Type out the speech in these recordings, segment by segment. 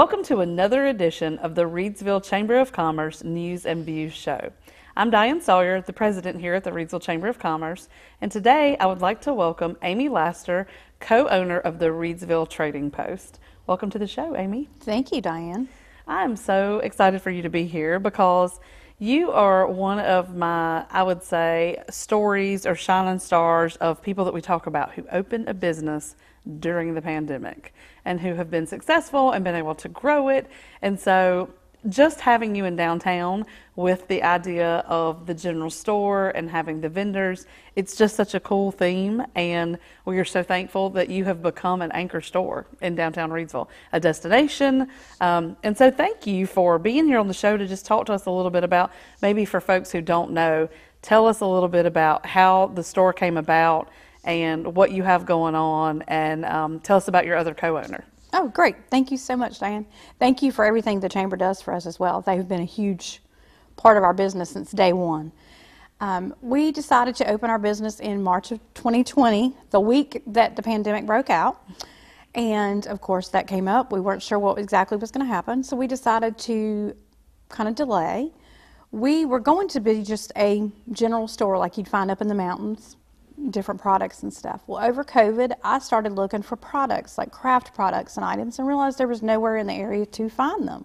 Welcome to another edition of the Reidsville Chamber of Commerce News and Views Show. I'm Diane Sawyer, the president here at the Reidsville Chamber of Commerce, and today I would like to welcome Amy Laster, co-owner of the Reidsville Trading Post. Welcome to the show, Amy. Thank you, Diane. I'm so excited for you to be here because you are one of my, I would say, stories or shining stars of people that we talk about who opened a business during the pandemic and who have been successful and been able to grow it. And so just having you in downtown with the idea of the general store and having the vendors, it's just such a cool theme, and we are so thankful that you have become an anchor store in downtown Reidsville, a destination. And so thank you for being here on the show to just talk to us a little bit about, maybe for folks who don't know, tell us a little bit about how the store came about and what you have going on, and tell us about your other co-owner. Oh, great. Thank you so much, Diane. Thank you for everything the Chamber does for us as well. They've been a huge part of our business since day one. We decided to open our business in March of 2020, the week that the pandemic broke out. And of course that came up. We weren't sure what exactly was going to happen, so we decided to kind of delay. We were going to be just a general store like you'd find up in the mountains, different products and stuff. Well, over COVID, I started looking for products, like craft products and items, and realized there was nowhere in the area to find them.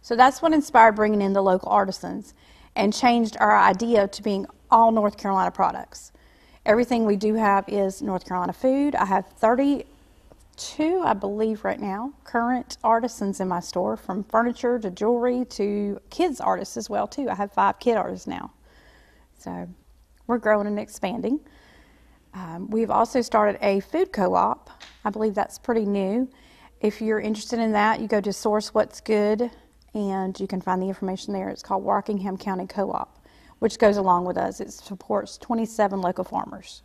So that's what inspired bringing in the local artisans and changed our idea to being all North Carolina products. Everything we do have is North Carolina food. I have 32, I believe right now, current artisans in my store, from furniture to jewelry to kids artists as well too. I have 5 kid artists now. So we're growing and expanding. We've also started a food co-op. I believe that's pretty new. If you're interested in that, you go to Source What's Good, and you can find the information there. It's called Rockingham County Co-op, which goes along with us. It supports 27 local farmers.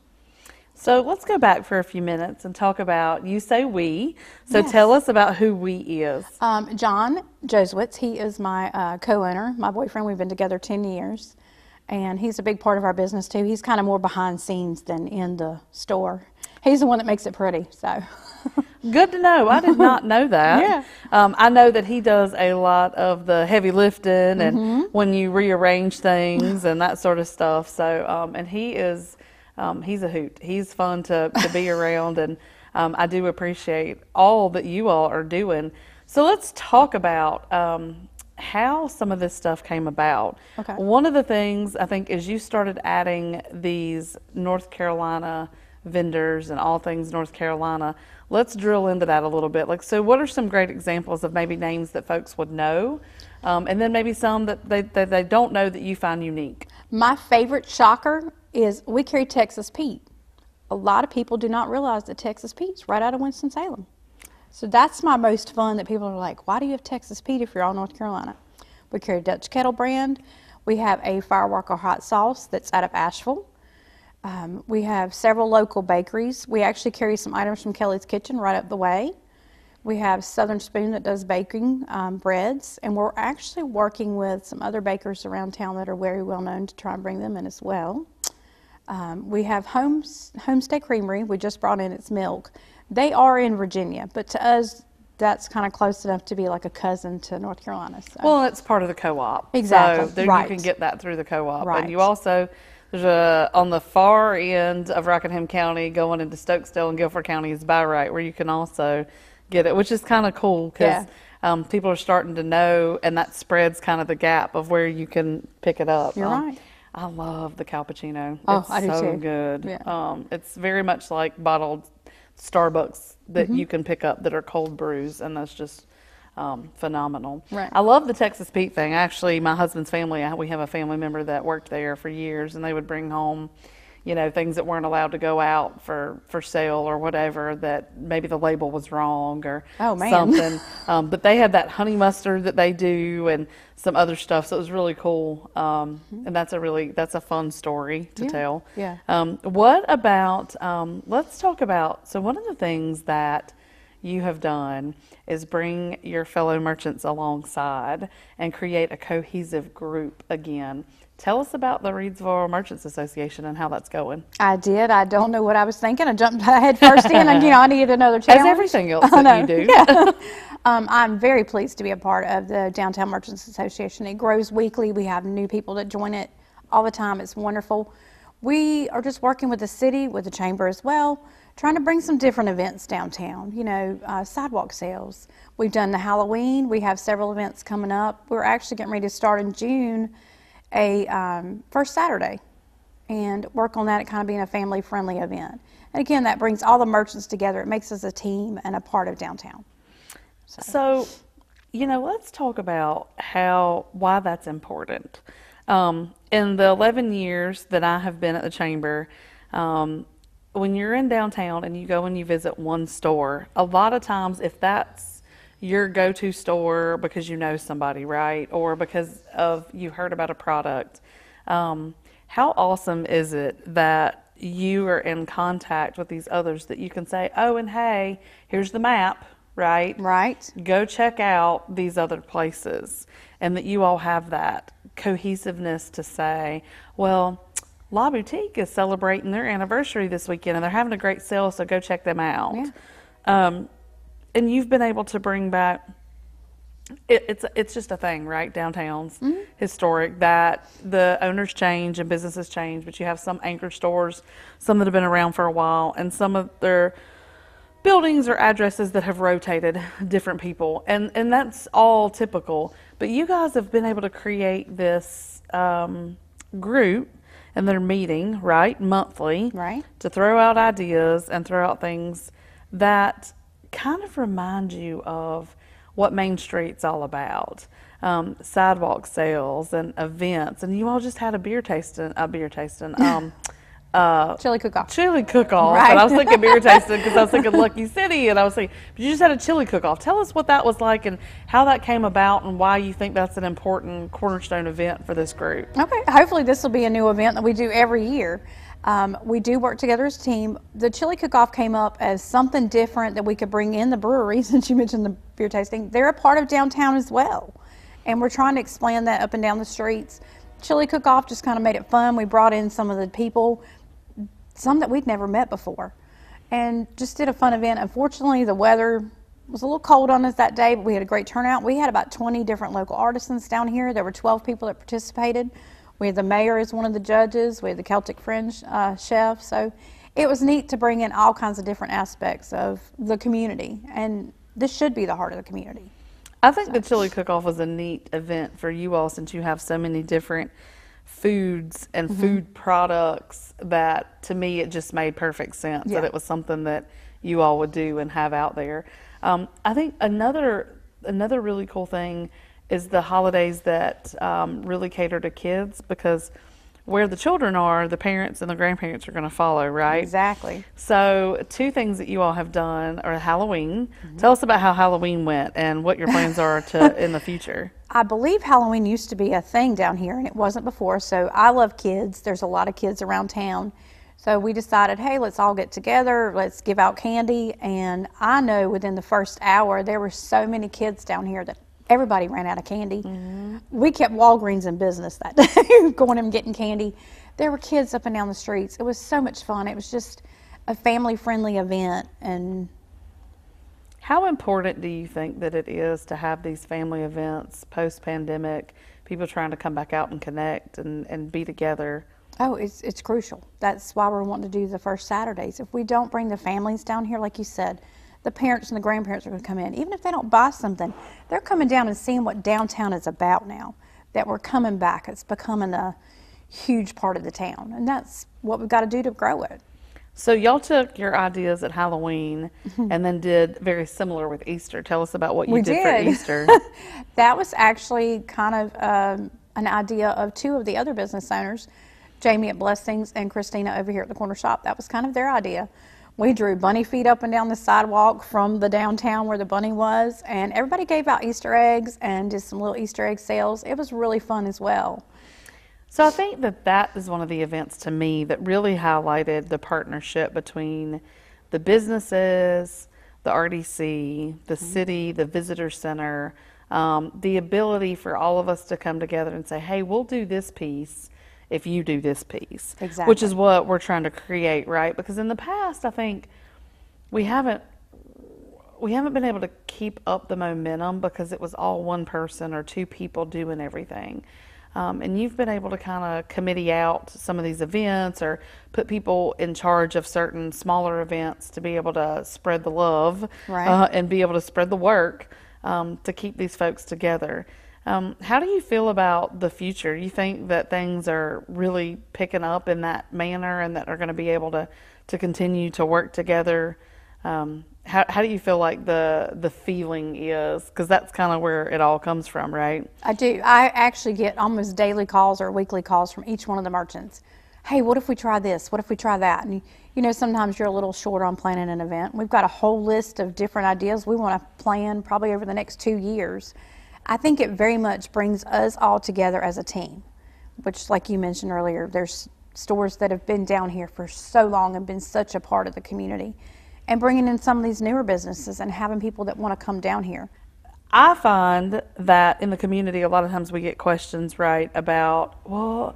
So let's go back for a few minutes and talk about, you say we, so Yes. Tell us about who we is. John Josewitz, he is my co-owner, my boyfriend. We've been together 10 years. And he's a big part of our business too. He's kind of more behind scenes than in the store. He's the one that makes it pretty, so. Good to know. I did not know that. Yeah. I know that he does a lot of the heavy lifting and when you rearrange things and that sort of stuff. So, and he is, he's a hoot. He's fun to be around, and I do appreciate all that you all are doing. So let's talk about how some of this stuff came about. Okay. One of the things I think is you started adding these North Carolina vendors and all things North Carolina. Let's drill into that a little bit. Like, so what are some great examples of maybe names that folks would know, and then maybe some that they don't know that you find unique? My favorite shocker is we carry Texas Pete. A lot of people do not realize that Texas Pete's right out of Winston-Salem. So that's my most fun, that people are like, why do you have Texas Pete if you're all North Carolina? We carry Dutch Kettle brand. We have a Firewalker hot sauce that's out of Asheville. We have several local bakeries. We actually carry some items from Kelly's Kitchen right up the way. We have Southern Spoon that does baking breads, and we're actually working with some other bakers around town that are very well known to try and bring them in as well. We have Homestay Creamery. We just brought in its milk. They are in Virginia, but to us, that's kind of close enough to be like a cousin to North Carolina. So. Well, it's part of the co-op. Exactly. So there Right. you can get that through the co-op. Right. And you also, there's on the far end of Rockingham County going into Stokesdale and Guilford County is By-Right, where you can also get it, which is kind of cool because people are starting to know, and that spreads kind of the gap of where you can pick it up. You're right. I love the cappuccino. Oh, it's I do so too. good. Yeah. It's very much like bottled Starbucks that you can pick up that are cold brews, and that's just phenomenal. Right. I love the Texas Pete thing. Actually, my husband's family, we have a family member that worked there for years, and they would bring home, you know, things that weren't allowed to go out for sale or whatever, that maybe the label was wrong or something. But they had that honey mustard that they do and some other stuff, so it was really cool. And that's a fun story to tell. Yeah. What about, let's talk about, so one of the things that you have done is bring your fellow merchants alongside and create a cohesive group again. Tell us about the Reidsville Merchants Association and how that's going. I did. I don't know what I was thinking. I jumped head first in, and I needed another challenge. As everything else that you do. Yeah. I'm very pleased to be a part of the Downtown Merchants Association. It grows weekly. We have new people that join it all the time. It's wonderful. We are just working with the city, with the chamber as well, trying to bring some different events downtown, sidewalk sales. We've done the Halloween. We have several events coming up. We're actually getting ready to start in June a first Saturday and work on that, kind of being a family-friendly event. And again, that brings all the merchants together. It makes us a team and a part of downtown. So let's talk about why that's important. In the 11 years that I have been at the chamber, when you're in downtown and you go and you visit one store, a lot of times if that's your go-to store because you know somebody, right? Or because you heard about a product, how awesome is it that you are in contact with these others that you can say, oh, and hey, here's the map, right? Right. Go check out these other places. And that you all have that cohesiveness to say, well, La Boutique is celebrating their anniversary this weekend and they're having a great sale, so go check them out. Yeah. And you've been able to bring back, it's just a thing, right? Downtown's historic, that the owners change and businesses change, but you have some anchor stores, some that have been around for a while, and some of their buildings or addresses that have rotated different people. And that's all typical. But you guys have been able to create this group, and they're meeting, right, monthly, right, to throw out ideas and throw out things that kind of remind you of what Main Street's all about. Sidewalk sales and events, and you all just had a beer tasting, chili cook-off. Chili cook-off, right. And I was thinking beer tasting because I was thinking Lucky City, and I was thinking, but you just had a chili cook-off. Tell us what that was like and how that came about and why you think that's an important cornerstone event for this group. Okay, hopefully this will be a new event that we do every year. We do work together as a team. The chili cook-off came up as something different that we could bring in the brewery, since you mentioned the beer tasting. They're a part of downtown as well, and we're trying to expand that up and down the streets. Chili cook-off just kind of made it fun. We brought in some of the people, some that we'd never met before, and just did a fun event. Unfortunately, the weather was a little cold on us that day, but we had a great turnout. We had about 20 different local artisans down here. There were 12 people that participated. We had the mayor as one of the judges. We had the Celtic Fringe chef. So it was neat to bring in all kinds of different aspects of the community, and this should be the heart of the community. I think the chili cook-off was a neat event for you all, since you have so many different foods and food products that, to me, it just made perfect sense that it was something that you all would do and have out there. I think another really cool thing is the holidays that really cater to kids, because where the children are, the parents and the grandparents are going to follow, right? Exactly. So 2 things that you all have done are Halloween. Tell us about how Halloween went and what your plans are in the future. I believe Halloween used to be a thing down here, and it wasn't before. So I love kids. There's a lot of kids around town. So we decided, hey, let's all get together. Let's give out candy. And I know within the first hour, there were so many kids down here that everybody ran out of candy. We kept Walgreens in business that day, going and getting candy. There were kids up and down the streets. It was so much fun. It was just a family-friendly event. And how important do you think that it is to have these family events post-pandemic, people trying to come back out and connect and be together? Oh, it's crucial. That's why we're wanting to do the first Saturdays. If we don't bring the families down here, like you said, the parents and the grandparents are going to come in. Even if they don't buy something, they're coming down and seeing what downtown is about now, that we're coming back. It's becoming a huge part of the town, and that's what we've got to do to grow it. So y'all took your ideas at Halloween and then did very similar with Easter. Tell us about what you did for Easter. That was actually kind of an idea of 2 of the other business owners, Jamie at Blessings and Christina over here at the corner shop. That was kind of their idea. We drew bunny feet up and down the sidewalk from the downtown where the bunny was, and everybody gave out Easter eggs and did some little Easter egg sales. It was really fun as well. So I think that is one of the events to me that really highlighted the partnership between the businesses, the the RDC, the city, the visitor center, the ability for all of us to come together and say, hey, we'll do this piece if you do this piece. Exactly. Which is what we're trying to create, right? Because in the past, I think we haven't been able to keep up the momentum because it was all one person or two people doing everything. And you've been able to kind of committee out some of these events or put people in charge of certain smaller events to be able to spread the love, right. And be able to spread the work, to keep these folks together. How do you feel about the future? You think that things are really picking up in that manner and that are going to be able to continue to work together? How do you feel like the feeling is? Because that's kind of where it all comes from, right? I do. I actually get almost daily calls or weekly calls from each one of the merchants. Hey, what if we try this? What if we try that? And you know, sometimes you're a little short on planning an event. We've got a whole list of different ideas we want to plan probably over the next 2 years. I think it very much brings us all together as a team, which, like you mentioned earlier, there's stores that have been down here for so long and been such a part of the community. And bringing in some of these newer businesses and having people that want to come down here. I find that in the community, a lot of times we get questions, right, about, well,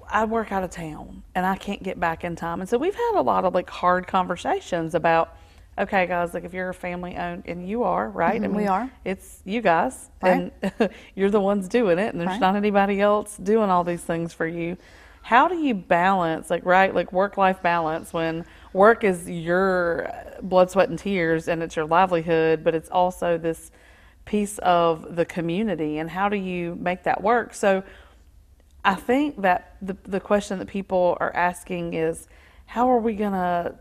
I work out of town and I can't get back in time. And so we've had a lot of like hard conversations about, okay, guys, like if you're a family owned, and you are, right? Mm-hmm, we are. It's you guys, right. And you're the ones doing it, and there's right. not anybody else doing all these things for you. How do you balance, like work-life balance when work is your blood, sweat, and tears, and it's your livelihood, but it's also this piece of the community, and how do you make that work? So I think that the question that people are asking is, how are we gonna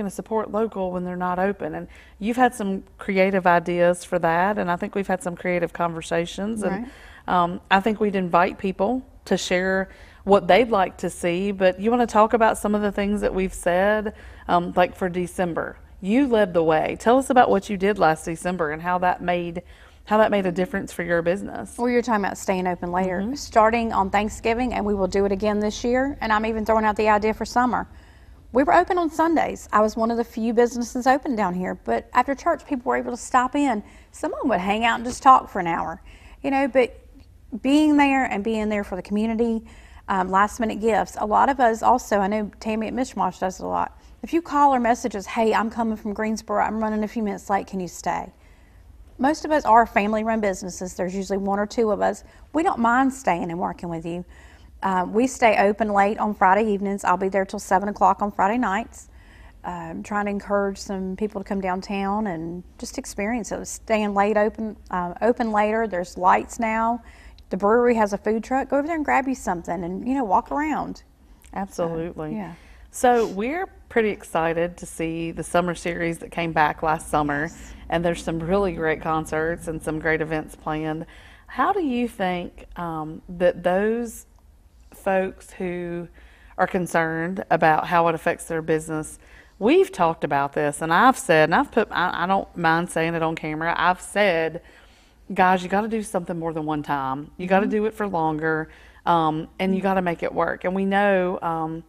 support local when they're not open? And you've had some creative ideas for that, and I think we've had some creative conversations, right. and I think we'd invite people to share what they'd like to see. But you want to talk about some of the things that we've said, like for December. You led the way. Tell us about what you did last December and how that made a difference for your business. Well, you're talking about staying open later, Mm-hmm. starting on Thanksgiving, and we will do it again this year. And I'm even throwing out the idea for summer. We were open on Sundays. I was one of the few businesses open down here, but after church, people were able to stop in. Some of them would hang out and just talk for an hour, but being there for the community, last minute gifts. A lot of us also, I know Tammy at Mishmash does it a lot. If you call or message us, hey, I'm coming from Greensboro, I'm running a few minutes late, can you stay? Most of us are family run businesses. There's usually one or two of us. We don't mind staying and working with you. We stay open late on Friday evenings. I'll be there till 7 o'clock on Friday nights. Trying to encourage some people to come downtown and just experience it. Staying late open later. There's lights now. The brewery has a food truck. Go over there and grab you something and, walk around. Absolutely. Yeah. So we're pretty excited to see the summer series that came back last summer. Yes. And there's some really great concerts and some great events planned. How do you think that those folks who are concerned about how it affects their business, we've talked about this, and I've said, and I don't mind saying it on camera, I've said, guys, you got to do something more than one time. You got to do it for longer, and you got to make it work. And we know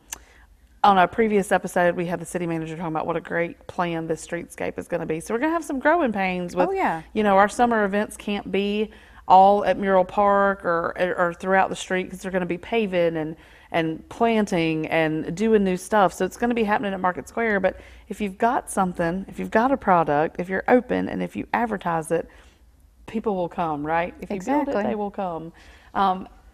on a previous episode, we had the city manager talking about what a great plan this streetscape is going to be. So we're going to have some growing pains with, our summer events can't be all at Mural Park or throughout the street, because they're going to be paving and planting and doing new stuff. So it's going to be happening at Market Square. But if you've got something, if you've got a product, if you're open and if you advertise it, people will come, right? If you build it, they will come.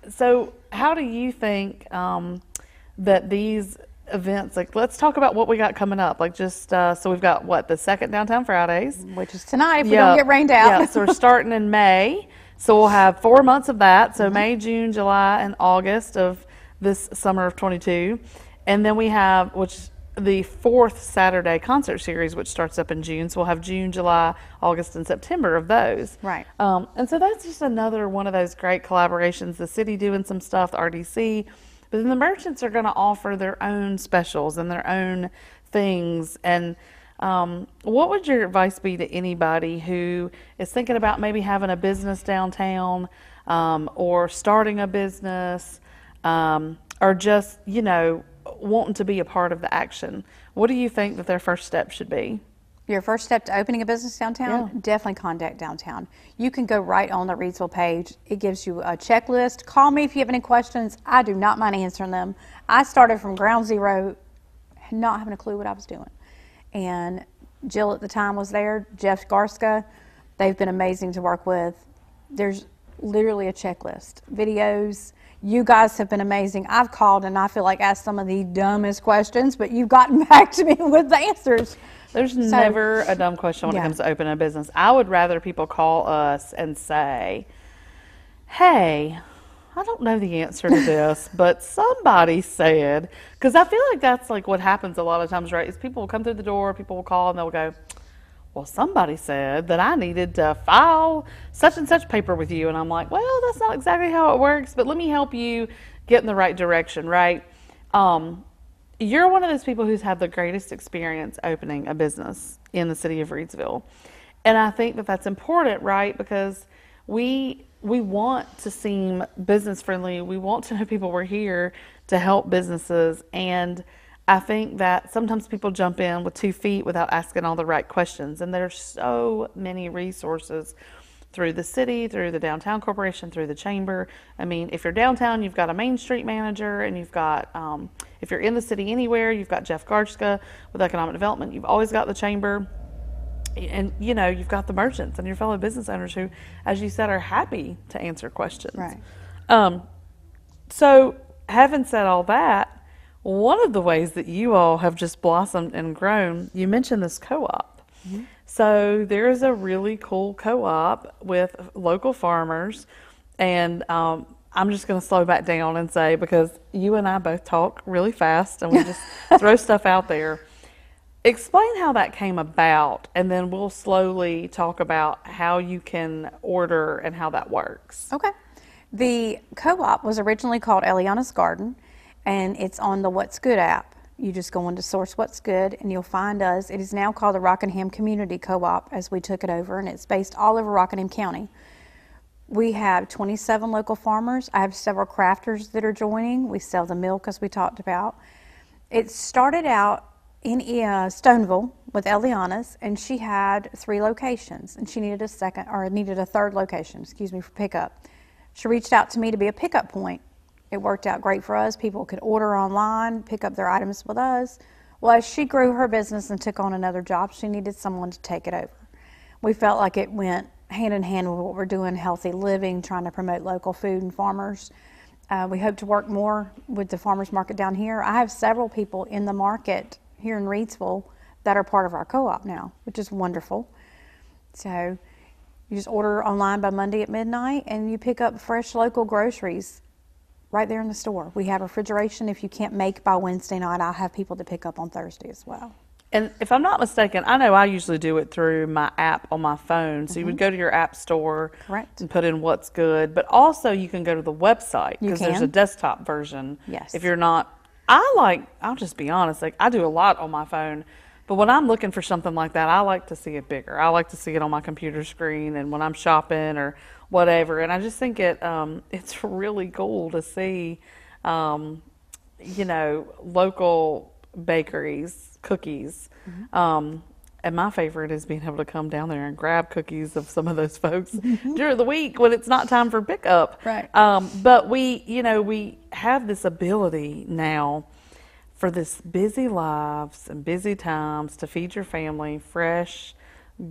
So how do you think that these events, like, let's talk about what we got coming up. Like, just so we've got the second Downtown Fridays, which is tonight if we don't get rained out. Yeah, so we're starting in May. So we'll have 4 months of that. So May, June, July, and August of this summer of 22. And then we have, the fourth Saturday concert series, which starts up in June. So we'll have June, July, August, and September of those. Right. And so that's just another one of those great collaborations. The city doing some stuff, the RDC, but then the merchants are going to offer their own specials and their own things. And what would your advice be to anybody who is thinking about maybe having a business downtown, or starting a business, or just, wanting to be a part of the action? What do you think that their first step should be? Your first step to opening a business downtown, Yeah. definitely contact downtown. You can go right on the Reidsville page. It gives you a checklist. Call me if you have any questions. I do not mind answering them. I started from ground zero, not having a clue what I was doing. And Jill at the time was there, Jeff Garska. They've been amazing to work with. There's literally a checklist. Videos. You guys have been amazing. I've called and I feel like asked some of the dumbest questions, but you've gotten back to me with the answers. There's never a dumb question when it comes to opening a business. I would rather people call us and say, hey, I don't know the answer to this, but somebody said, because I feel like that's like what happens a lot of times, right? Is people will come through the door, people will call and they'll go, well, somebody said that I needed to file such and such paper with you. And I'm like, well, that's not exactly how it works, but let me help you get in the right direction, right? You're one of those people who's had the greatest experience opening a business in the city of Reidsville. And I think that that's important, right? Because we want to seem business friendly. We want to know people we're here to help businesses. And I think that sometimes people jump in with 2 feet without asking all the right questions. And there's so many resources through the city, through the downtown corporation, through the chamber. I mean, if you're downtown, you've got a Main Street manager, and you've got, if you're in the city anywhere, you've got Jeff Garska with economic development. You've always got the chamber, and you know, you've got the merchants and your fellow business owners who, as you said, are happy to answer questions. Right. So having said all that, one of the ways that you all have just blossomed and grown, you mentioned this co-op. Mm-hmm. So there is a really cool co-op with local farmers, and I'm just going to slow back down and say, because you and I both talk really fast and we just throw stuff out there. Explain how that came about, and then we'll slowly talk about how you can order and how that works. Okay. The co-op was originally called Eliana's Garden, and it's on the What's Good app. You just go into Source What's Good and you'll find us. It is now called the Rockingham Community Co-op as we took it over, and it's based all over Rockingham County. We have 27 local farmers. I have several crafters that are joining. We sell the milk, as we talked about. It started out in Stoneville with Eliana's, and she had 3 locations, and she needed a third location, for pickup. She reached out to me to be a pickup point. It worked out great for us. People could order online, pick up their items with us. Well, as she grew her business and took on another job, she needed someone to take it over. We felt like it went hand in hand with what we're doing, healthy living, trying to promote local food and farmers. We hope to work more with the farmers market down here. I have several people in the market here in Reidsville that are part of our co-op now, which is wonderful. So you just order online by Monday at midnight, and you pick up fresh local groceries right there in the store. We have refrigeration. If you can't make by Wednesday night, I'll have people to pick up on Thursday as well. And if I'm not mistaken, I know I usually do it through my app on my phone. So you would go to your app store. Correct. And put in What's Good. But also you can go to the website, because there's a desktop version. Yes. If you're not, I'll just be honest, like I do a lot on my phone. But when I'm looking for something like that, I like to see it bigger. I like to see it on my computer screen and when I'm shopping or whatever. And I just think it's really cool to see, local bakeries, cookies. And my favorite is being able to come down there and grab cookies of some of those folks during the week when it's not time for pickup. Right. But we have this ability now for this busy lives and busy times to feed your family fresh,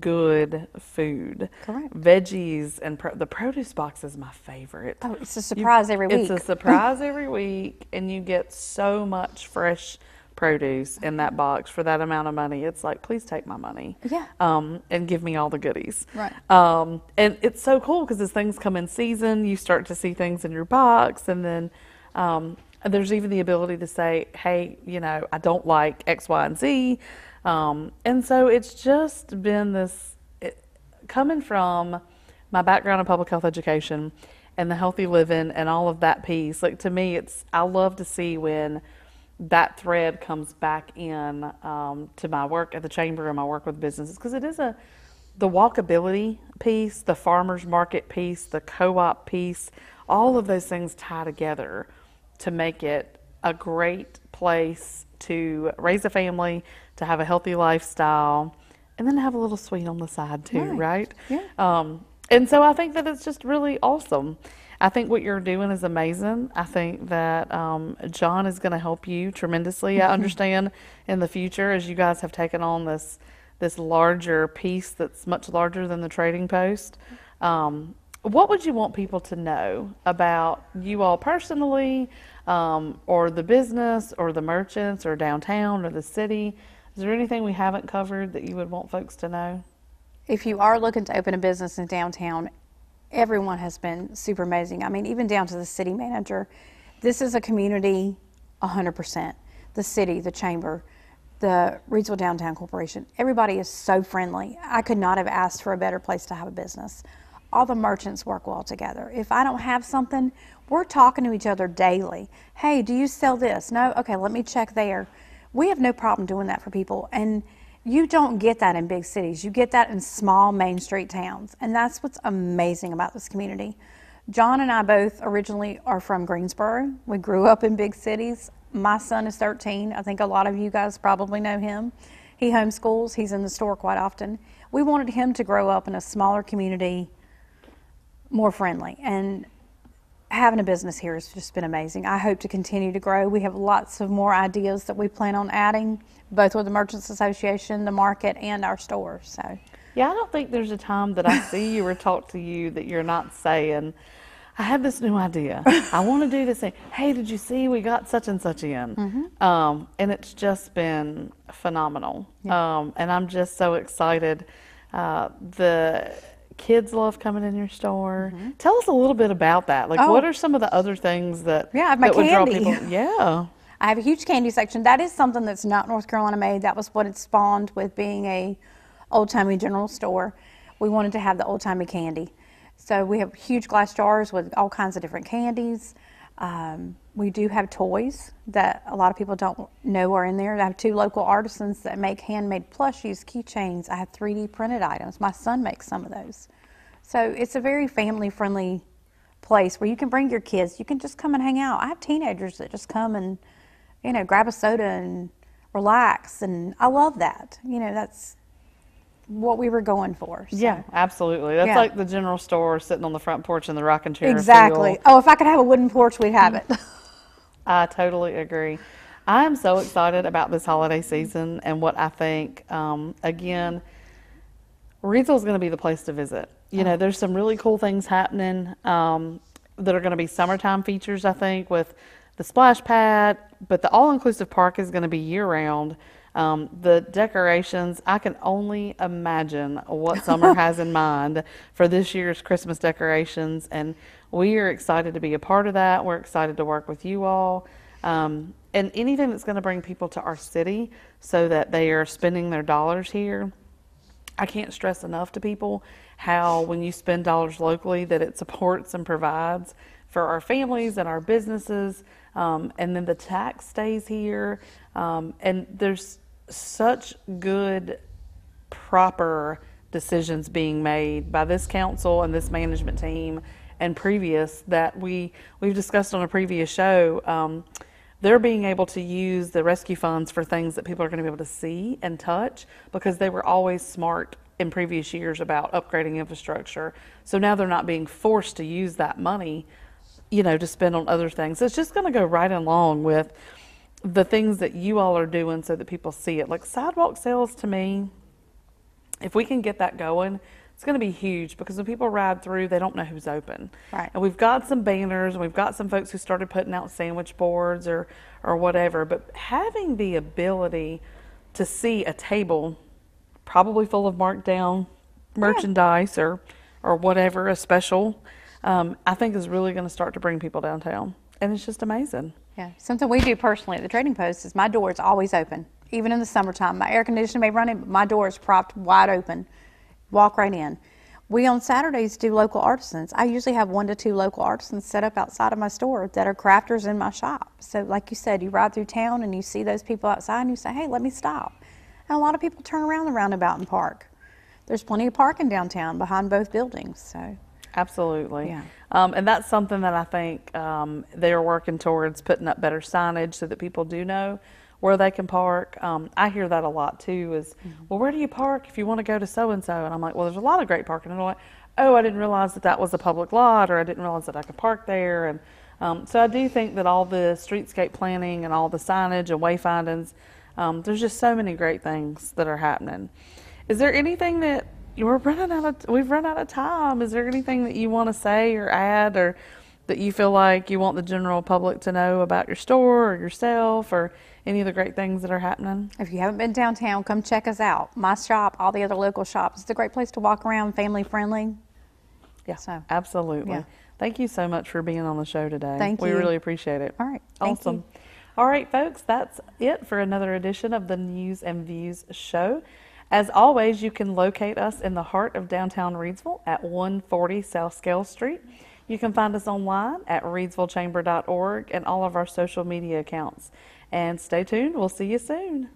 good food. Correct. Veggies and the produce box is my favorite. Oh, it's a surprise every week. It's a surprise every week, and you get so much fresh produce in that box for that amount of money. It's like, please take my money. Yeah. And give me all the goodies. Right. And it's so cool because as things come in season, you start to see things in your box, and then there's even the ability to say, hey, I don't like X, Y, and Z. And so it's just been coming from my background in public health education and the healthy living and all of that piece. Like, to me, I love to see when that thread comes back in to my work at the chamber and my work with businesses, because it is the walkability piece, the farmers market piece, the co-op piece, all of those things tie together to make it a great place to raise a family, to have a healthy lifestyle, and then have a little sweet on the side too, right? Yeah. And so I think that it's just really awesome. I think what you're doing is amazing. I think that John is going to help you tremendously. I understand in the future as you guys have taken on this larger piece that's much larger than the Trading Post. What would you want people to know about you all personally, or the business, or the merchants, or downtown, or the city? Is there anything we haven't covered that you would want folks to know? If you are looking to open a business in downtown, everyone has been super amazing. I mean, even down to the city manager. This is a community 100%. The city, the chamber, the Reidsville Downtown Corporation, everybody is so friendly. I could not have asked for a better place to have a business. All the merchants work well together. If I don't have something, we're talking to each other daily. Hey, do you sell this? No? Okay, let me check there. We have no problem doing that for people. And you don't get that in big cities. You get that in small Main Street towns. And that's what's amazing about this community. John and I both originally are from Greensboro. We grew up in big cities. My son is 13. I think a lot of you guys probably know him. He homeschools. He's in the store quite often. We wanted him to grow up in a smaller community, more friendly. And having a business here has just been amazing. I hope to continue to grow. We have lots of more ideas that we plan on adding, both with the Merchants Association, the market, and our stores. So, yeah, I don't think there's a time that I see you or talk to you that you're not saying, I have this new idea. I want to do this thing. Hey, did you see we got such and such in? And it's just been phenomenal. Yeah. And I'm just so excited. The kids love coming in your store. Tell us a little bit about that. Like, what are some of the other things that, Yeah, I have my that would draw candy. people? Yeah. I have a huge candy section. That is something that's not North Carolina made. That was what it spawned with being a old-timey general store. We wanted to have the old-timey candy. So we have huge glass jars with all kinds of different candies. We do have toys that a lot of people don't know are in there. I have 2 local artisans that make handmade plushies, keychains. I have 3D printed items. My son makes some of those. So it's a very family-friendly place where you can bring your kids. You can just come and hang out. I have teenagers that just come and, you know, grab a soda and relax. And I love that. You know, that's what we were going for. So. Yeah, absolutely. That's like the general store sitting on the front porch in the rocking chair. Exactly. Oh, if I could have a wooden porch, we'd have it. I totally agree. I am so excited about this holiday season and what I think, again, Reidsville is going to be the place to visit. You know, there's some really cool things happening that are going to be summertime features, I think, with the splash pad, but the all-inclusive park is going to be year-round. The decorations, I can only imagine what Summer has in mind for this year's Christmas decorations, and we are excited to be a part of that. We're excited to work with you all, and anything that's going to bring people to our city so that they are spending their dollars here. I can't stress enough to people how when you spend dollars locally that it supports and provides for our families and our businesses, and then the tax stays here, and there's such good, proper decisions being made by this council and this management team and previous that we've discussed on a previous show. They're being able to use the rescue funds for things that people are going to be able to see and touch because they were always smart in previous years about upgrading infrastructure. So now they're not being forced to use that money, you know, to spend on other things. So it's just going to go right along with the things that you all are doing so that people see it. Like sidewalk sales, to me, if we can get that going, it's going to be huge because when people ride through, they don't know who's open. Right. And we've got some banners, and we've got some folks who started putting out sandwich boards or whatever, but having the ability to see a table probably full of marked down merchandise or whatever, a special, I think is really going to start to bring people downtown. And it's just amazing. Yeah, something we do personally at the Trading Post is my door is always open, even in the summertime. My air conditioner may run in, but my door is propped wide open. Walk right in. We on Saturdays do local artisans. I usually have 1 to 2 local artisans set up outside of my store that are crafters in my shop. So like you said, you ride through town and you see those people outside and you say, hey, let me stop. And a lot of people turn around the roundabout and park. There's plenty of parking downtown behind both buildings. So. Absolutely. Yeah. And that's something that I think they are working towards, putting up better signage so that people do know where they can park. I hear that a lot too is, well, where do you park if you want to go to so-and-so? And I'm like, well, there's a lot of great parking. And they're like, oh, I didn't realize that that was a public lot, or I didn't realize that I could park there. And so I do think that all the streetscape planning and all the signage and wayfindings, there's just so many great things that are happening. Is there anything that we've run out of time? Is there anything that you want to say or add, or that you feel like you want the general public to know about your store or yourself, or any of the great things that are happening? If you haven't been downtown, come check us out. My shop, all the other local shops. It's a great place to walk around, family friendly. Yeah, So, absolutely. yeah. Thank you so much for being on the show today. Thank We you. really appreciate it. All right. Thank Awesome. you. All right, folks, that's it for another edition of the News and Views show. As always, you can locate us in the heart of downtown Reidsville at 140 South Scale Street. You can find us online at reidsvillechamber.org and all of our social media accounts. And stay tuned. We'll see you soon.